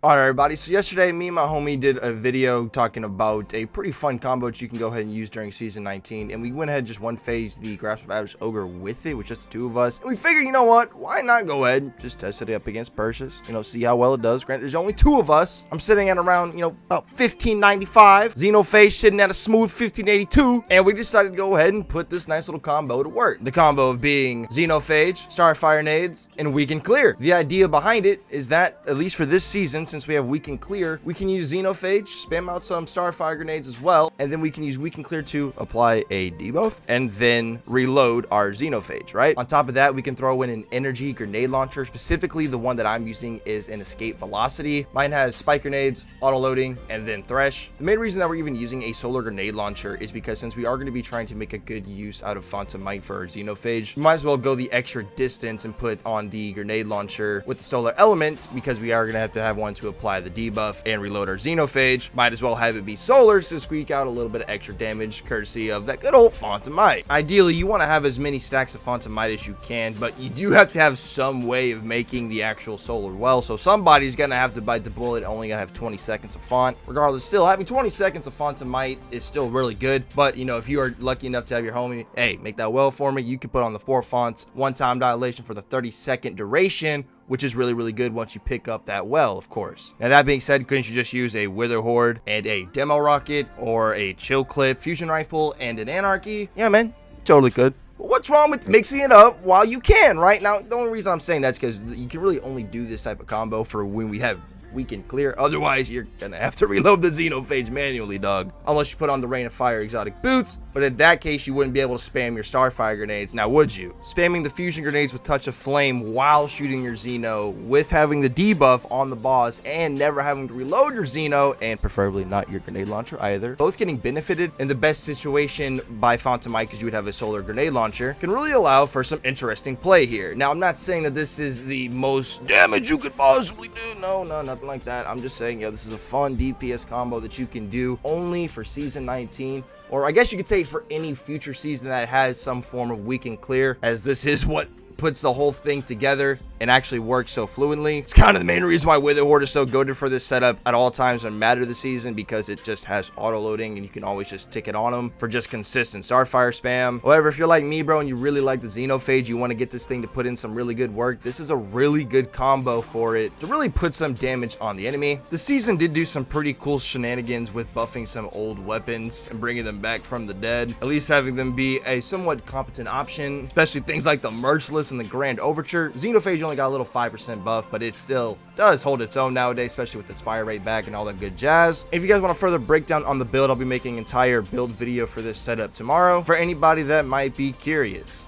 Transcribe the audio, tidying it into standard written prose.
Alright everybody, so yesterday me and my homie did a video talking about a pretty fun combo that you can go ahead and use during season 19, and we went ahead and just one phase the Grasp of Average Ogre with it, with just the two of us, and we figured, you know what, why not go ahead and just test it up against persys, see how well it does. Granted, there's only two of us. I'm sitting at around, about 1595, xenophage sitting at a smooth 1582, and we decided to go ahead and put this nice little combo to work. The combo of being xenophage, starfire nades, and weaken clear. The idea behind it is that, at least for this season, since we have weaken clear, we can use xenophage, spam out some starfire grenades as well, and then we can use weaken clear to apply a debuff and then reload our xenophage, right? On top of that, we can throw in an energy grenade launcher. Specifically, the one that I'm using is an escape velocity. Mine has spike grenades, auto loading, and then thresh. The main reason that we're even using a solar grenade launcher is because since we are going to be trying to make a good use out of Phantom Might for our xenophage, we might as well go the extra distance and put on the grenade launcher with the solar element, because we are going to have one to apply the debuff and reload our xenophage. Might as well have it be solar to squeak out a little bit of extra damage courtesy of that good old Phantom Might. Ideally, you want to have as many stacks of Phantom Might as you can, but you do have to have some way of making the actual solar well, so somebody's gonna have to bite the bullet, only gonna have 20 seconds of font. Regardless, still having 20 seconds of Phantom Might is still really good, but if you are lucky enough to have your homie, hey, make that well for me, you can put on the 4 fonts, one-time dilation for the 30-second duration, which is really good once you pick up that well, of course. Now, that being said, couldn't you just use a Wither Horde and a Demo Rocket, or a Chill Clip, Fusion Rifle, and an Anarchy? Yeah, man, you totally could. But what's wrong with mixing it up while you can, right? Now, the only reason I'm saying that's because you can really only do this type of combo for when we have weaken clear. Otherwise, you're gonna have to reload the xenophage manually, dog. Unless you put on the Rain of Fire exotic boots, but in that case, you wouldn't be able to spam your starfire grenades. Now, would you? Spamming the fusion grenades with touch of flame while shooting your xeno, with having the debuff on the boss and never having to reload your xeno, and preferably not your grenade launcher either, both getting benefited in the best situation by Phantom Might, because you would have a solar grenade launcher, can really allow for some interesting play here. Now, I'm not saying that this is the most damage you could possibly do. No, nothing like that. I'm just saying, this is a fun DPS combo that you can do only for season 19, or I guess you could say for any future season that has some form of weaken clear, as this is what puts the whole thing together and actually works so fluently. It's kind of the main reason why Wither Horde is so good for this setup at all times no matter the season, because it just has auto loading and you can always just tick it on them for just consistent starfire spam. However, if you're like me, bro, and you really like the xenophage, you want to get this thing to put in some really good work, this is a really good combo for it to really put some damage on the enemy. The season did do some pretty cool shenanigans with buffing some old weapons and bringing them back from the dead, at least having them be a somewhat competent option, especially things like the Merciless and the Grand Overture. Xenophage only got a little 5% buff, but it still does hold its own nowadays, especially with its fire rate back and all that good jazz. If you guys want a further breakdown on the build, I'll be making an entire build video for this setup tomorrow for anybody that might be curious.